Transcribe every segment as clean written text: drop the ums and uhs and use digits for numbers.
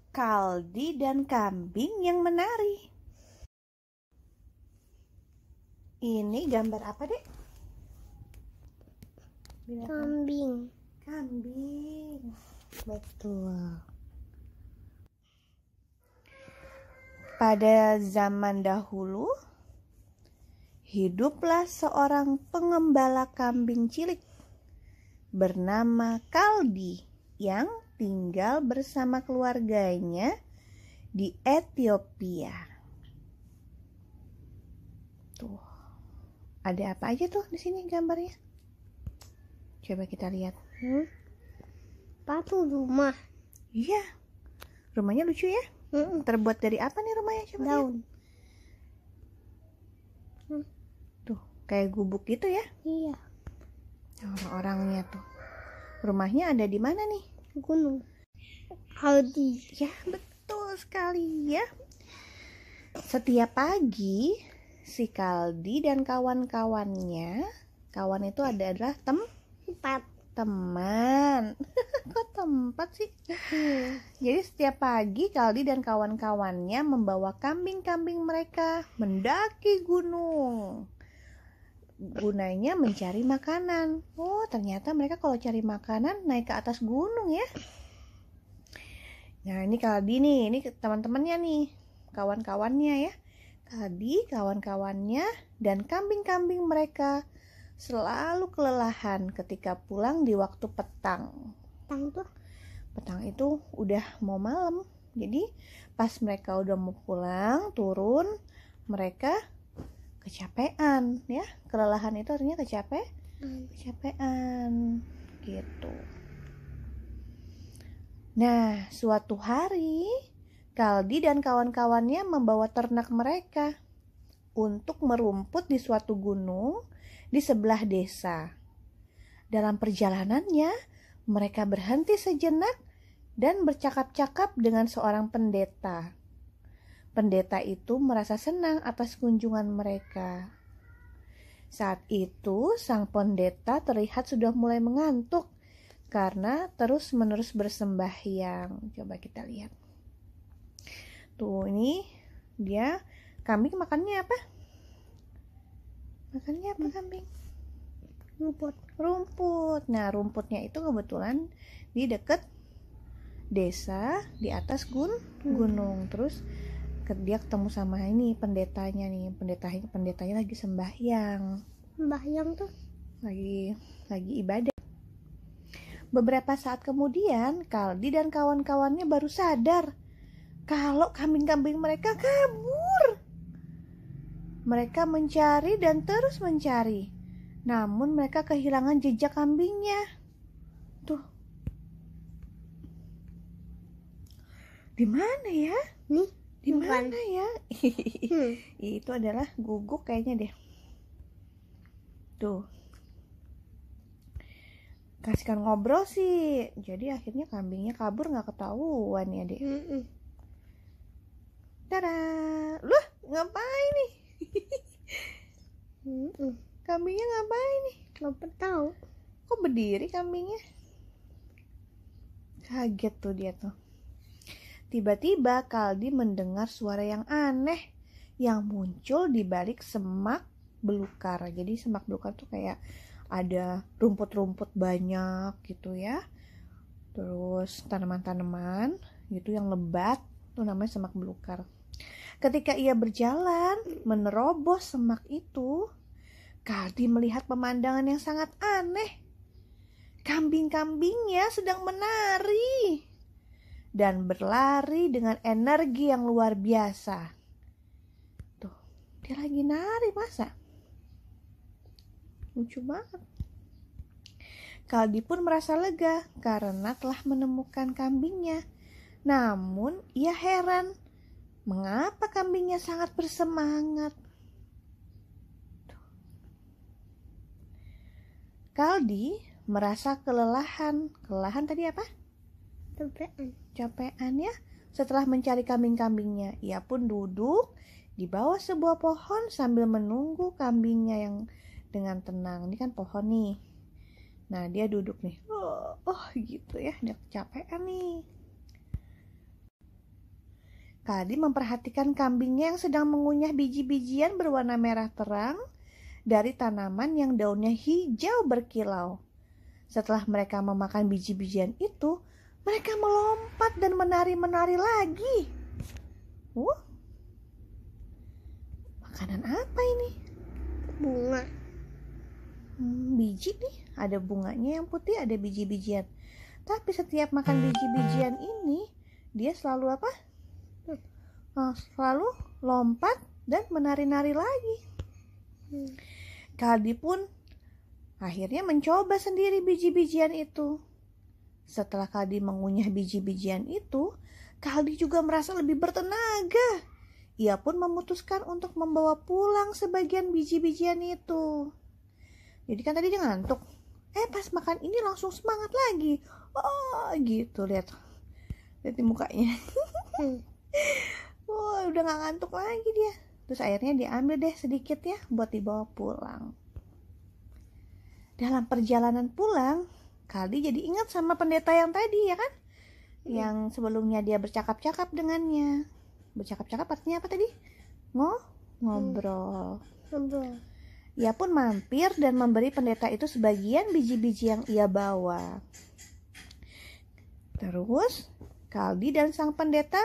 Kaldi dan kambing yang menari. Ini gambar apa, Dek? Kambing. Kambing. Betul. Pada zaman dahulu, hiduplah seorang pengembala kambing cilik bernama Kaldi yang tinggal bersama keluarganya di Ethiopia. Tuh, ada apa aja tuh di sini gambarnya? Coba kita lihat. Batu rumah. Iya, rumahnya lucu ya. Terbuat dari apa nih rumahnya? Coba Daun. lihat. Tuh, kayak gubuk gitu ya. Iya. Orang-orangnya tuh. Rumahnya ada di mana nih? Gunung. Kaldi. Ya, betul sekali ya. Setiap pagi, si Kaldi dan kawan-kawannya, kawan itu adalah Tempat. teman. Kok tempat sih? Jadi setiap pagi Kaldi dan kawan-kawannya membawa kambing-kambing mereka mendaki gunung. Gunanya mencari makanan. Oh, ternyata mereka kalau cari makanan naik ke atas gunung ya. Nah, ini Kaldi nih, ini teman-temannya nih, kawan-kawannya ya. Kaldi, kawan-kawannya, dan kambing-kambing mereka selalu kelelahan ketika pulang di waktu petang. Petang itu udah mau malam. Jadi pas mereka udah mau pulang, turun, mereka kecapean ya. Kelelahan itu artinya kecapean gitu. Nah, suatu hari Kaldi dan kawan-kawannya membawa ternak mereka untuk merumput di suatu gunung di sebelah desa. Dalam perjalanannya, mereka berhenti sejenak dan bercakap-cakap dengan seorang pendeta. Pendeta itu merasa senang atas kunjungan mereka. Saat itu, sang pendeta terlihat sudah mulai mengantuk karena terus-menerus bersembahyang. Coba kita lihat. Tuh, ini dia kambing makannya apa? Makannya apa kambing? Rumput. Nah, rumputnya itu kebetulan di dekat desa di atas gunung. Terus dia ketemu sama ini pendetanya nih. Pendetanya lagi sembahyang. Sembahyang tuh Lagi ibadah. Beberapa saat kemudian, Kaldi dan kawan-kawannya baru sadar kalau kambing-kambing mereka kabur. Mereka mencari dan terus mencari. Namun mereka kehilangan jejak kambingnya. Tuh. Di mana ya? nih. Di mana ya? Itu adalah guguk kayaknya deh. Tuh. Kasihkan ngobrol sih. Jadi akhirnya kambingnya kabur gak ketahuan ya deh. Dadah. Loh, ngapain nih? Kambingnya ngapain nih? Nggak tahu. Kok berdiri kambingnya? Kaget tuh dia tuh. Tiba-tiba Kaldi mendengar suara yang aneh yang muncul di balik semak belukar. Jadi semak belukar tuh kayak ada rumput-rumput banyak gitu ya. Terus tanaman-tanaman gitu yang lebat, itu namanya semak belukar. Ketika ia berjalan menerobos semak itu, Kaldi melihat pemandangan yang sangat aneh. Kambing-kambingnya sedang menari dan berlari dengan energi yang luar biasa. Tuh, dia lagi nari masa? Lucu banget. Kaldi pun merasa lega karena telah menemukan kambingnya. Namun ia heran, mengapa kambingnya sangat bersemangat? Kaldi merasa kelelahan. Kelelahan tadi apa? Capean ya. Setelah mencari kambing-kambingnya, ia pun duduk di bawah sebuah pohon sambil menunggu kambingnya yang dengan tenang. Ini kan pohon nih. Nah, dia duduk nih. Oh gitu ya, dia kecapean nih. Kaldi memperhatikan kambingnya yang sedang mengunyah biji-bijian berwarna merah terang dari tanaman yang daunnya hijau berkilau. Setelah mereka memakan biji-bijian itu, mereka melompat dan menari-menari lagi. Makanan apa ini? Bunga. Biji nih, ada bunganya yang putih, ada biji-bijian. Tapi setiap makan biji-bijian ini, dia selalu apa? Selalu lompat dan menari-nari lagi. Kaldi pun akhirnya mencoba sendiri biji-bijian itu. Setelah Kaldi mengunyah biji-bijian itu, Kaldi juga merasa lebih bertenaga. Ia pun memutuskan untuk membawa pulang sebagian biji-bijian itu. Jadi kan tadi dia ngantuk. Pas makan ini langsung semangat lagi. Oh gitu, lihat di mukanya. Udah gak ngantuk lagi dia. Terus akhirnya diambil deh sedikit ya buat dibawa pulang. Dalam perjalanan pulang, Kaldi jadi ingat sama pendeta yang tadi ya kan? Yang sebelumnya dia bercakap-cakap dengannya. Bercakap-cakap artinya apa tadi? Ngobrol. Ia pun mampir dan memberi pendeta itu sebagian biji-biji yang ia bawa. Terus Kaldi dan sang pendeta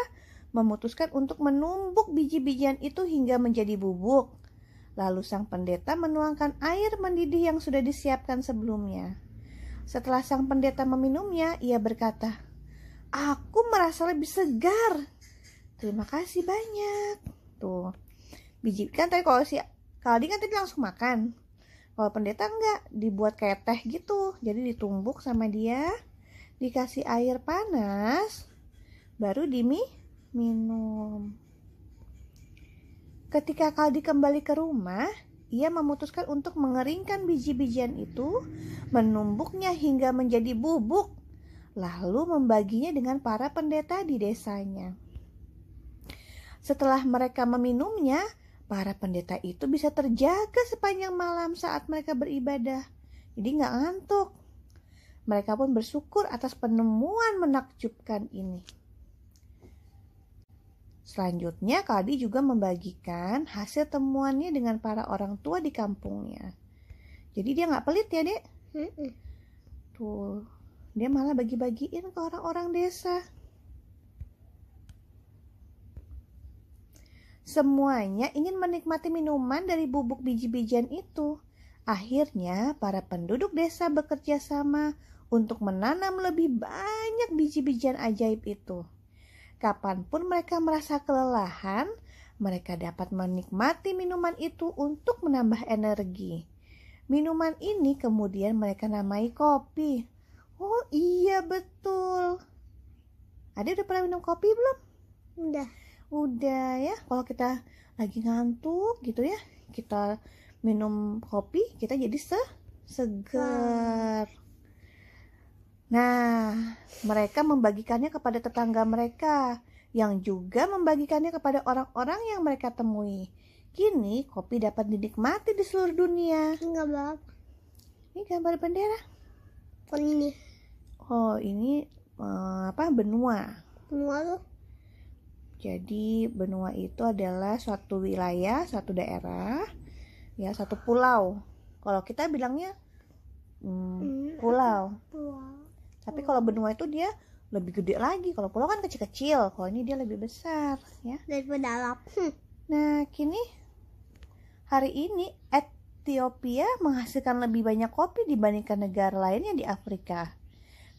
memutuskan untuk menumbuk biji-bijian itu hingga menjadi bubuk. Lalu sang pendeta menuangkan air mendidih yang sudah disiapkan sebelumnya. Setelah sang pendeta meminumnya, ia berkata, "Aku merasa lebih segar. Terima kasih banyak." Tuh, biji kan tadi kalau si Kaldi kan tadi langsung makan. Kalau pendeta enggak, dibuat kayak teh gitu. Jadi ditumbuk sama dia, dikasih air panas, baru minum. Ketika Kaldi kembali ke rumah, ia memutuskan untuk mengeringkan biji-bijian itu, menumbuknya hingga menjadi bubuk, lalu membaginya dengan para pendeta di desanya. Setelah mereka meminumnya, para pendeta itu bisa terjaga sepanjang malam saat mereka beribadah. Jadi nggak ngantuk. Mereka pun bersyukur atas penemuan menakjubkan ini. Selanjutnya, Kaldi juga membagikan hasil temuannya dengan para orang tua di kampungnya. Jadi dia nggak pelit ya, Dek? Tuh, dia malah bagi-bagiin ke orang-orang desa. Semuanya ingin menikmati minuman dari bubuk biji-bijian itu. Akhirnya, para penduduk desa bekerja sama untuk menanam lebih banyak biji-bijian ajaib itu. Kapanpun mereka merasa kelelahan, mereka dapat menikmati minuman itu untuk menambah energi. Minuman ini kemudian mereka namai kopi. Oh iya betul. Ade udah pernah minum kopi belum? Udah ya. Kalau kita lagi ngantuk gitu ya, kita minum kopi, kita jadi segar. Nah, mereka membagikannya kepada tetangga mereka, yang juga membagikannya kepada orang-orang yang mereka temui. Kini kopi dapat dinikmati di seluruh dunia. Ini gambar bendera. Oh ini benua. Benua tuh? Jadi benua itu adalah suatu wilayah, suatu daerah, ya satu pulau. Kalau kita bilangnya pulau. Tapi kalau benua itu dia lebih gede lagi. Kalau pulau kan kecil-kecil. Kalau ini dia lebih besar, ya. Lebih dalam. Nah, kini hari ini Ethiopia menghasilkan lebih banyak kopi dibandingkan negara lainnya di Afrika.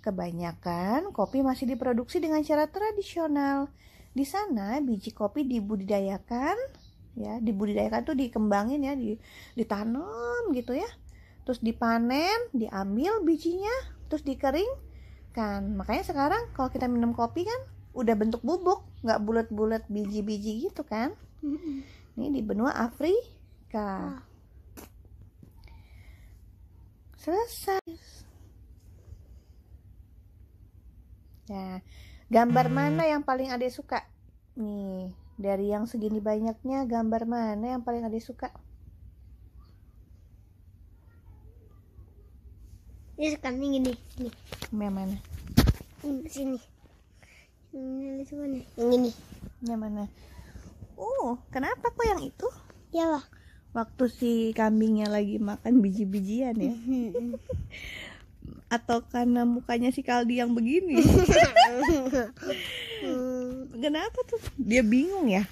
Kebanyakan kopi masih diproduksi dengan cara tradisional. Di sana biji kopi dibudidayakan, ya. Dibudidayakan tuh dikembangin ya, ditanam gitu ya. Terus dipanen, diambil bijinya, terus dikering. Makanya sekarang kalau kita minum kopi kan udah bentuk bubuk, nggak bulat-bulat biji-biji gitu kan. Ini di benua Afrika. Selesai. Nah, gambar mana yang paling Ade suka? Nih, dari yang segini banyaknya, gambar mana yang paling Ade suka? Ini sekarang ini. Yang mana? Ini sini. Ini mana? Yang ini. Yang mana? Kenapa kok yang itu? Ya lah. Waktu si kambingnya lagi makan biji-bijian ya? Atau karena mukanya si Kaldi yang begini? Kenapa tuh? Dia bingung ya?